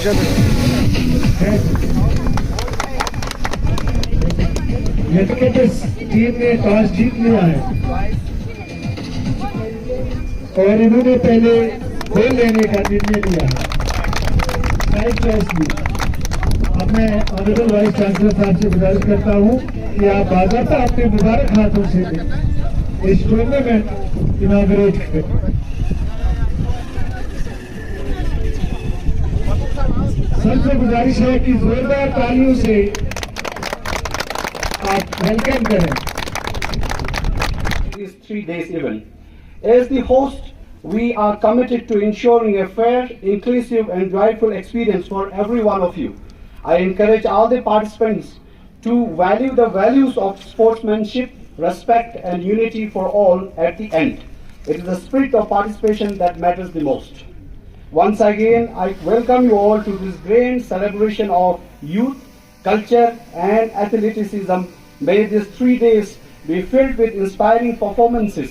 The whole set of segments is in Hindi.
एथलेटिक्स टीम ने टॉस जीत लिया है और इन्होंने पहले गोल लेने का निर्णय लिया है। राइट चॉइस ली। अब मैं ऑनरेबल वाइस चांसलर साहब से गुजारिश करता हूँ कि आप बाकायदा अपने मुबारक हाथों से इस टूर्नामेंट इनॉग्रेट करें। सबसे गुजारिश है कि जोरदार तालियों से आप वेलकम करें। This 3 days event. As the host, we are committed to ensuring a fair, inclusive and joyful experience for every one of you. I encourage all the participants to value the values of sportsmanship, respect and unity for all at the end. It is the spirit of participation that matters the most. Once again, I welcome you all to this grand celebration of youth, culture and athleticism. May these 3 days be filled with inspiring performances.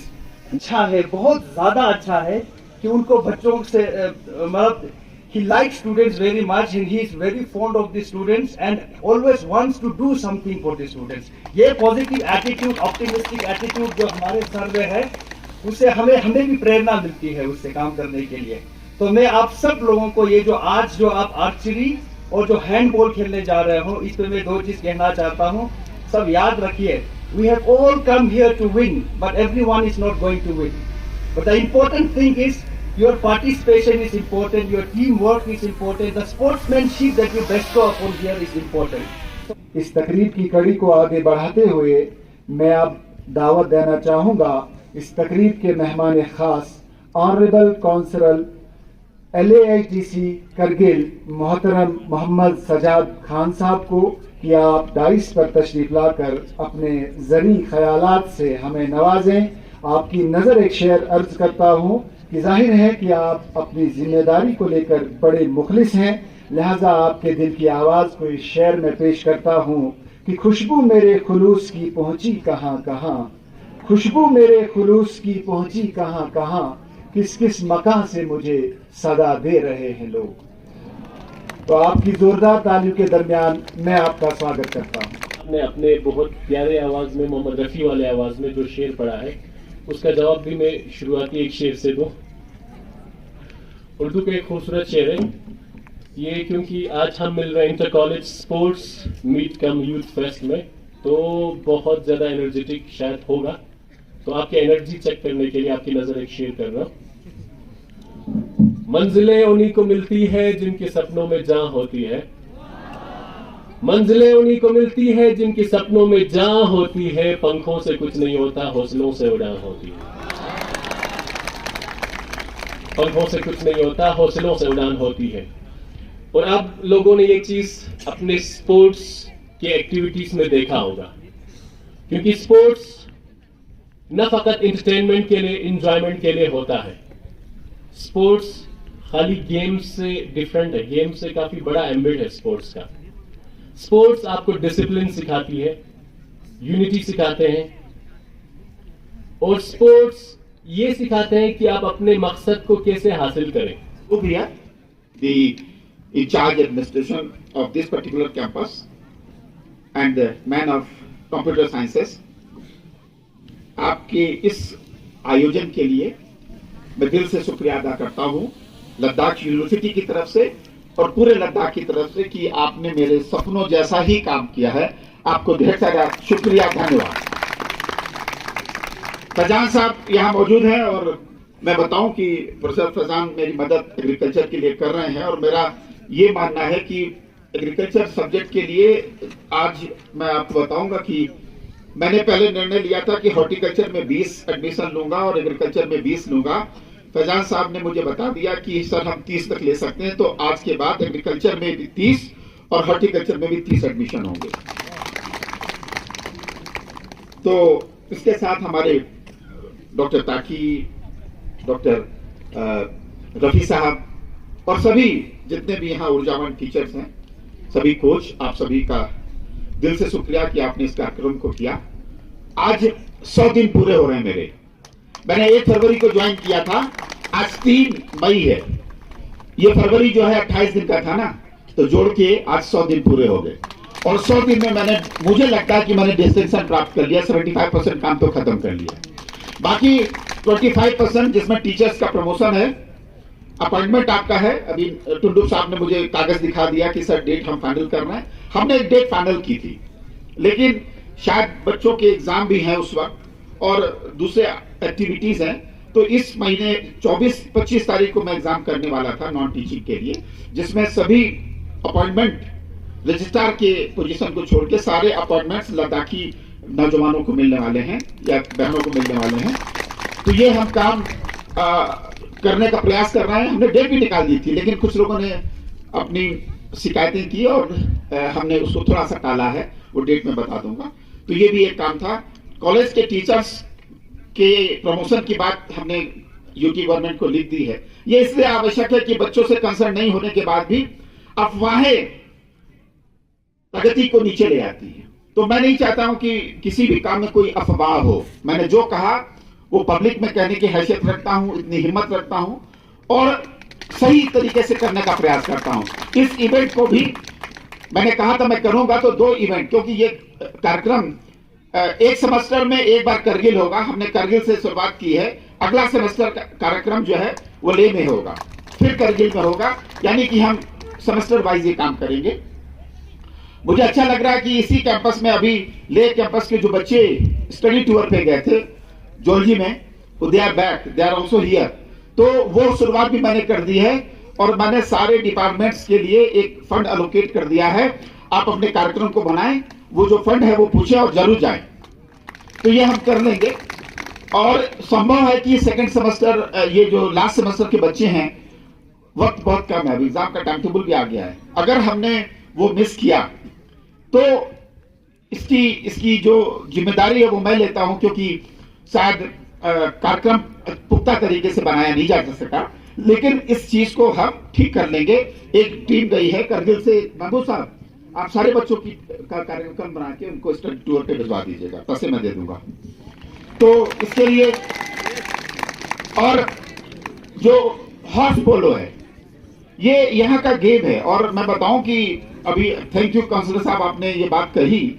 अच्छा है, बहुत ज्यादा अच्छा है कि उनको बच्चों से मतलब he likes students very much and he is very fond of the students and always wants to do something for the students. ये पॉजिटिव एटीट्यूड, ऑप्टिमिस्टिक एटीट्यूड जो हमारे सर में है, उससे हमें भी प्रेरणा मिलती है उससे काम करने के लिए। तो मैं आप सब लोगों को ये जो आज जो आप आर्चरी और जो हैंडबॉल खेलने जा रहे हो, इस पे मैं 2 चीज कहना चाहता हूँ। सब याद रखिए, we have all come here to win, but everyone is not going to win. But the important thing is your participation is important, your teamwork is important, the sportsmanship that you bestow upon here is important. इस तकरीब की कड़ी को आगे बढ़ाते हुए मैं अब दावत देना चाहूँगा इस तकरीब के मेहमान खास ऑनरेबल काउंसिलर LAITC करगिल मोहतरम मोहम्मद सजाद खान साहब को कि आप डाइस पर तशरीफ लाकर अपने ज़री ख्यालात से हमें नवाजें। आपकी नज़र एक शेर अर्ज करता हूँ कि जाहिर है कि आप अपनी जिम्मेदारी को लेकर बड़े मुखलिस हैं, लिहाजा आपके दिल की आवाज़ को इस शेर में पेश करता हूँ कि खुशबू मेरे खुलूस की पहुँची कहाँ कहाँ, खुशबू मेरे खुलूस की पहुँची कहाँ कहाँ, किस किस मकान से मुझे सदा दे रहे हैं लोग। तो आपकी जोरदार तालियों के दरमियान मैं आपका स्वागत करता हूँ। ने अपने बहुत प्यारे आवाज में, मोहम्मद रफी वाले आवाज में जो शेर पढ़ा है, उसका जवाब भी मैं शुरुआती एक शेर से दूं। उर्दू का एक खूबसूरत शेर है ये, क्योंकि आज हम मिल रहे हैं इंटर कॉलेज स्पोर्ट्स मीट कम यूथ फेस्ट में, तो बहुत ज्यादा एनर्जेटिक शायद होगा। तो आपकी एनर्जी चेक करने के लिए आपकी नजर एक शेर कर रहा हूं। मंजिलें उन्हीं को मिलती है जिनके सपनों में जान होती है, मंजिलें उन्हीं को मिलती है जिनके सपनों में जान होती है, पंखों से कुछ नहीं होता हौसलों से उड़ान होती है, पंखों से कुछ नहीं होता हौसलों से उड़ान होती है। और अब लोगों ने ये चीज अपने स्पोर्ट्स की एक्टिविटीज में देखा होगा, क्योंकि स्पोर्ट्स न फकत एंटरटेनमेंट के लिए, इंजॉयमेंट के लिए होता है। स्पोर्ट्स खाली गेम्स से डिफरेंट है, गेम से काफी बड़ा एम्बिट है स्पोर्ट्स का। स्पोर्ट्स आपको डिसिप्लिन सिखाती है, यूनिटी सिखाते हैं, और स्पोर्ट्स ये सिखाते हैं कि आप अपने मकसद को कैसे हासिल करें। Ubria, the in charge administration of this particular campus and the man of computer sciences, आपके इस आयोजन के लिए मैं दिल से शुक्रिया अदा करता हूँ लद्दाख यूनिवर्सिटी की तरफ से और पूरे लद्दाख की तरफ से कि आपने मेरे सपनों जैसा ही काम किया है। आपको ढेर सारा शुक्रिया, धन्यवाद। फैजान साहब यहाँ मौजूद हैं और मैं बताऊं कि प्रोफेसर फैजान मेरी मदद एग्रीकल्चर के लिए कर रहे हैं और मेरा ये मानना है कि एग्रीकल्चर सब्जेक्ट के लिए आज मैं आपको बताऊंगा कि मैंने पहले निर्णय लिया था कि हॉर्टिकल्चर में 20 एडमिशन लूंगा और एग्रीकल्चर में 20 लूंगा। फैजान साहब ने मुझे बता दिया कि सर हम 30 तक ले सकते हैं, तो आज के बाद एग्रीकल्चर में भी 30 और हॉर्टिकल्चर में भी 30 एडमिशन होंगे। तो इसके साथ हमारे डॉक्टर ताकी, डॉक्टर रफी साहब और सभी जितने भी यहाँ ऊर्जावान टीचर्स हैं, सभी कोच, आप सभी का दिल से शुक्रिया कि आपने इस कार्यक्रम को किया। आज 100 दिन पूरे हो रहे हैं मेरे। मैंने 1 फरवरी को ज्वाइन किया था, आज 3 मई है। ये फरवरी जो है 28 दिन का था ना, तो जोड़ के आज 100 दिन पूरे हो गए और 100 दिन में मुझे लगता है कि मैंने डिस्टिंक्शन प्राप्त कर लिया। 75% काम तो खत्म कर लिया, बाकी 25% जिसमें टीचर्स का प्रमोशन है, अपॉइंटमेंट आपका है। अभी टुंडू साहब ने मुझे कागज दिखा दिया कि सर डेट हम फाइनल कर रहे हैं। हमने एक डेट फाइनल की थी, लेकिन शायद बच्चों के एग्जाम भी हैं उस वक्त और दूसरे एक्टिविटीज हैं, तो इस महीने 24-25 तारीख को मैं एग्जाम करने वाला था नॉन टीचिंग के लिए, जिसमें सभी अपॉइंटमेंट रजिस्ट्रार के पोजीशन को छोड़ के सारे अपॉइंटमेंट्स लद्दाखी नौजवानों को मिलने वाले हैं या बहनों को मिलने वाले हैं। तो ये हम काम करने का प्रयास कर रहे हैं। हमने डेट भी निकाल दी थी, लेकिन कुछ लोगों ने अपनी शिकायतें की और हमने उसको थोड़ा सा टाला है, वो डेट में बता दूंगा। तो ये भी एक काम था। कॉलेज के टीचर्स के प्रमोशन की बात हमने यूटी गवर्नमेंट को लिख दी है। ये इसलिए आवश्यक है कि बच्चों से कंसर्न नहीं होने के बाद भी अफवाहें प्रगति को नीचे ले आती है। तो मैं नहीं चाहता हूं कि किसी भी काम में कोई अफवाह हो। मैंने जो कहा वो पब्लिक में कहने की हैसियत रखता हूं, इतनी हिम्मत रखता हूं और सही तरीके से करने का प्रयास करता हूं। इस इवेंट को भी मैंने कहा था मैं करूंगा, तो 2 इवेंट, क्योंकि ये कार्यक्रम एक सेमेस्टर में एक बार करगिल होगा। हमने करगिल से शुरुआत की है। अगला सेमेस्टर का कार्यक्रम जो है वो लेह में होगा, फिर करगिल में होगा, यानी कि हम सेमेस्टर वाइज ये काम करेंगे। मुझे अच्छा लग रहा है कि इसी कैंपस में अभी लेह कैंपस के जो बच्चे स्टडी टूर पे गए थे जॉर्जी में, they are back, they are also here. तो वो शुरुआत भी मैंने कर दी है और मैंने सारे डिपार्टमेंट्स के लिए एक फंड एलोकेट कर दिया है। आप अपने कार्यक्रम को बनाएं, वो जो फंड है वो पूछे और जरूर जाएं। तो ये हम कर लेंगे। और संभव है कि सेकंड सेमेस्टर, ये जो लास्ट सेमेस्टर के बच्चे हैं, वक्त बहुत कम है, एग्जाम का टाइम टेबल भी आ गया है। अगर हमने वो मिस किया तो इसकी जो जिम्मेदारी है वो मैं लेता हूं, क्योंकि शायद कार्यक्रम पुख्ता तरीके से बनाया नहीं जा सका, लेकिन इस चीज को हम ठीक कर लेंगे। एक टीम गई है करगिल से। महबूब साहब, आप सारे बच्चों की का कार्यक्रम बना के उनको स्टडी टूर पे भिजवा दीजिएगा, पैसे मैं दे दूंगा। तो इसके लिए, और जो हॉर्स पोलो है ये यहाँ का गेम है। और मैं बताऊं कि अभी थैंक यू काउंसलर साहब, आपने ये बात कही।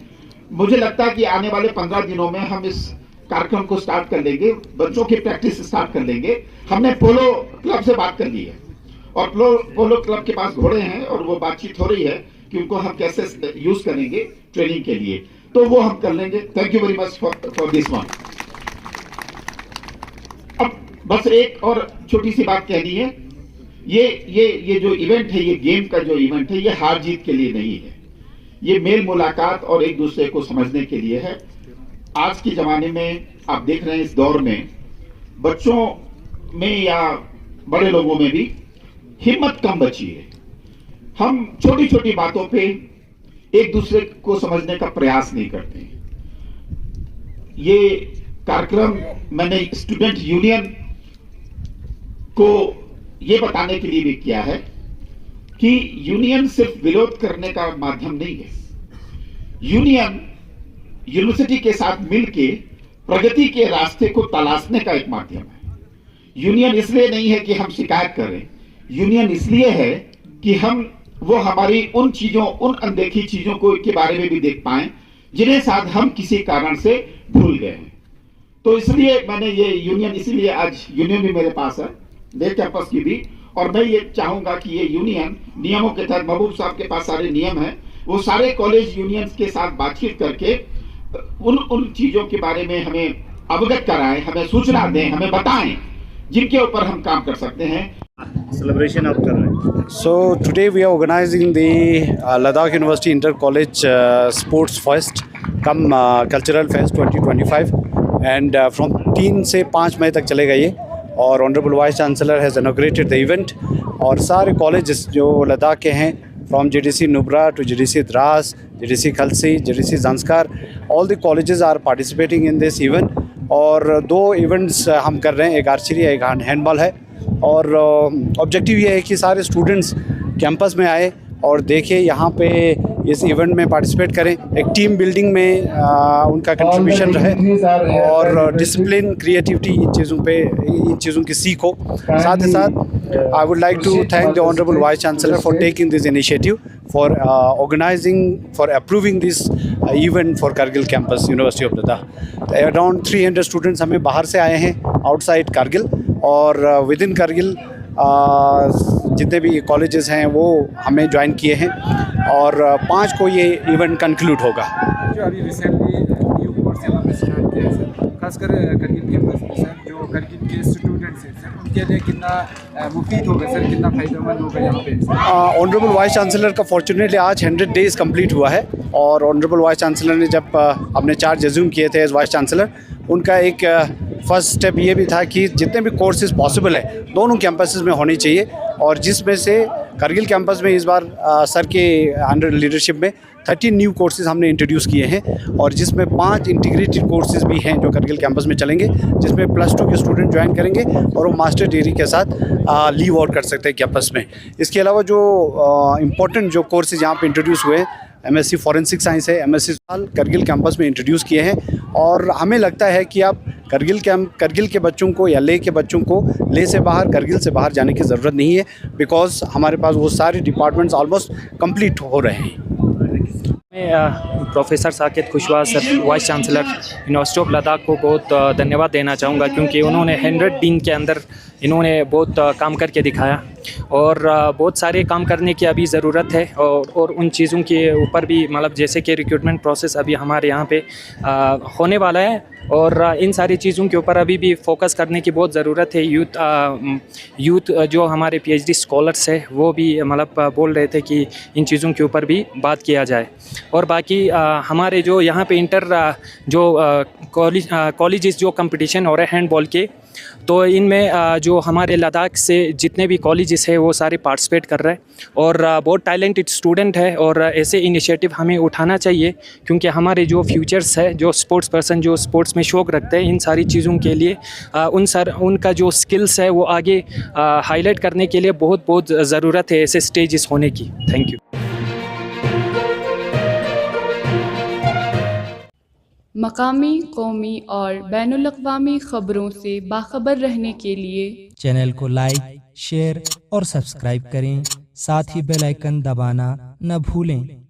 मुझे लगता है कि आने वाले 15 दिनों में हम इस कार्यक्रम को स्टार्ट कर लेंगे, बच्चों की प्रैक्टिस स्टार्ट कर लेंगे। हमने पोलो क्लब से बात कर ली है और पोलो क्लब के पास घोड़े हैं और वो बातचीत हो रही है कि उनको हम कैसे यूज करेंगे ट्रेनिंग के लिए, तो वो हम कर लेंगे। Thank you very much for this one. अब बस एक और छोटी सी बात कहनी है। ये जो इवेंट है, ये गेम का जो इवेंट है, ये हार जीत के लिए नहीं है। ये मेल मुलाकात और एक दूसरे को समझने के लिए है। आज के जमाने में आप देख रहे हैं, इस दौर में बच्चों में या बड़े लोगों में भी हिम्मत कम बची है। हम छोटी छोटी बातों पे एक दूसरे को समझने का प्रयास नहीं करते। ये कार्यक्रम मैंने स्टूडेंट यूनियन को ये बताने के लिए भी किया है कि यूनियन सिर्फ विरोध करने का माध्यम नहीं है। यूनियन यूनिवर्सिटी के साथ मिलके प्रगति के रास्ते को तलाशने का एक माध्यम है। यूनियन इसलिए नहीं है कि हम शिकायत करें, यूनियन इसलिए है कि हम वो हमारी उन चीजों, उन अनदेखी चीजों को के बारे में भी देख पाएं जिन्हें शायद हम किसी कारण से भूल गए हैं। तो इसलिए मैंने ये यूनियन, इसीलिए आज यूनियन भी मेरे पास है, लेह कैंपस की भी। और मैं ये चाहूंगा कि ये यूनियन नियमों के तहत, महबूब साहब के पास सारे नियम हैं, वो सारे कॉलेज यूनियंस के साथ बातचीत करके उन चीजों के बारे में हमें अवगत कराएं, हमें सूचना दें, हमें बताएं जिनके ऊपर हम काम कर सकते हैं। celebration आप कर रहे हैं। So today we are organizing the Ladakh University Inter College Sports Fest cum Cultural Fest 2025 and from 3 से 5 मई तक चलेगा ये। और honourable vice chancellor has inaugurated the event. और सारे कॉलेजेस जो लद्दाख के हैं, from JDC Nubra to JDC Dras, JDC Khalsi, JDC Zanskar, all the colleges are participating in this event. और 2 इवेंट्स हम कर रहे हैं, एक आर्चरी, एक हैंडबॉल है। और ऑब्जेक्टिव ये है कि सारे स्टूडेंट्स कैंपस में आए और देखें यहाँ पे इस इवेंट में पार्टिसिपेट करें, एक टीम बिल्डिंग में उनका कंट्रीब्यूशन रहे और डिसिप्लिन, क्रिएटिविटी इन चीज़ों की सीख हो। साथ ही साथ I would like to thank the honourable vice chancellor for taking this initiative, for organizing, for approving this event for Kargil campus, University of Ladakh. Around 300 students हमें बाहर से आए हैं, outside Kargil, और within Kargil जितने भी कॉलेजेस हैं वो हमें ज्वाइन किए हैं और 5 को ये इवेंट कंक्लूड होगा। जो अभी रिसेंटली न्यू कोर्स यहाँ पे स्टार्ट किया है सर, खासकर करगिल कैंपस में सर, जो करगिल के स्टूडेंट्स हैं सर, उनके लिए कितना मुफीद होगा सर, कितना फ़ायदेमंद होगा यहाँ पे? ऑनरेबल वाइस चांसलर का फॉर्चुनेटली आज 100 डेज़ कंप्लीट हुआ है और ऑनरेबल वाइस चांसलर ने जब अपने चार्ज एज्यूम किए थे एज वाइस चांसलर, उनका एक फर्स्ट स्टेप ये भी था कि जितने भी कोर्सेज पॉसिबल है दोनों कैंपसेस में होने चाहिए, और जिसमें से करगिल कैंपस में इस बार सर के अंडर लीडरशिप में 30 न्यू कोर्सेज हमने इंट्रोड्यूस किए हैं, और जिसमें 5 इंटीग्रेटेड कोर्सेज भी हैं जो करगिल कैंपस में चलेंगे, जिसमें +2 के स्टूडेंट ज्वाइन करेंगे और वो मास्टर डिग्री के साथ लीव आउट कर सकते हैं कैंपस में। इसके अलावा जो इम्पोर्टेंट जो कोर्सेज यहाँ पे इंट्रोड्यूस हुए हैं, MSc फॉरेंसिक साइंस है, MSc करगिल कैंपस में इंट्रोड्यूस किए हैं, और हमें लगता है कि अब करगिल के बच्चों को या ले के बच्चों को ले से बाहर, करगिल से बाहर जाने की ज़रूरत नहीं है, बिकॉज हमारे पास वो सारे डिपार्टमेंट्स ऑलमोस्ट कंप्लीट हो रहे हैं। मैं professor Saqib Kushwaha sir, vice chancellor university of Ladakh को बहुत धन्यवाद देना चाहूँगा, क्योंकि उन्होंने 100 दिन के अंदर इन्होंने बहुत काम करके दिखाया, और बहुत सारे काम करने की अभी ज़रूरत है, और उन चीज़ों के यूपर भी, मतलब जैसे कि रिक्रूटमेंट प्रोसेस अभी हमारे यहाँ पे होने वाला है, और इन सारी चीज़ों के ऊपर अभी भी फोकस करने की बहुत ज़रूरत है। यूथ जो हमारे PhD स्कॉलर्स है वो भी मतलब बोल रहे थे कि इन चीज़ों के ऊपर भी बात किया जाए, और बाकी हमारे जो यहाँ पे इंटर जो कॉलेजेस जो कंपटीशन हो रहे हैं हैंडबॉल के, तो इनमें जो हमारे लद्दाख से जितने भी कॉलेजेस हैं वो सारे पार्टिसिपेट कर रहे हैं, और बहुत टैलेंटेड स्टूडेंट है, और ऐसे इनिशिएटिव हमें उठाना चाहिए, क्योंकि हमारे जो फ्यूचर्स है, जो स्पोर्ट्स पर्सन जो स्पोर्ट्स में शौक़ रखते हैं, इन सारी चीज़ों के लिए उनका जो स्किल्स है वो आगे हाईलाइट करने के लिए बहुत ज़रूरत है ऐसे स्टेजेस होने की। Thank you. मकामी, कौमी और बैनुल-अक़वामी ख़बरों से बाखबर रहने के लिए चैनल को लाइक, शेयर और सब्सक्राइब करें। साथ ही बेल आइकन दबाना न भूलें।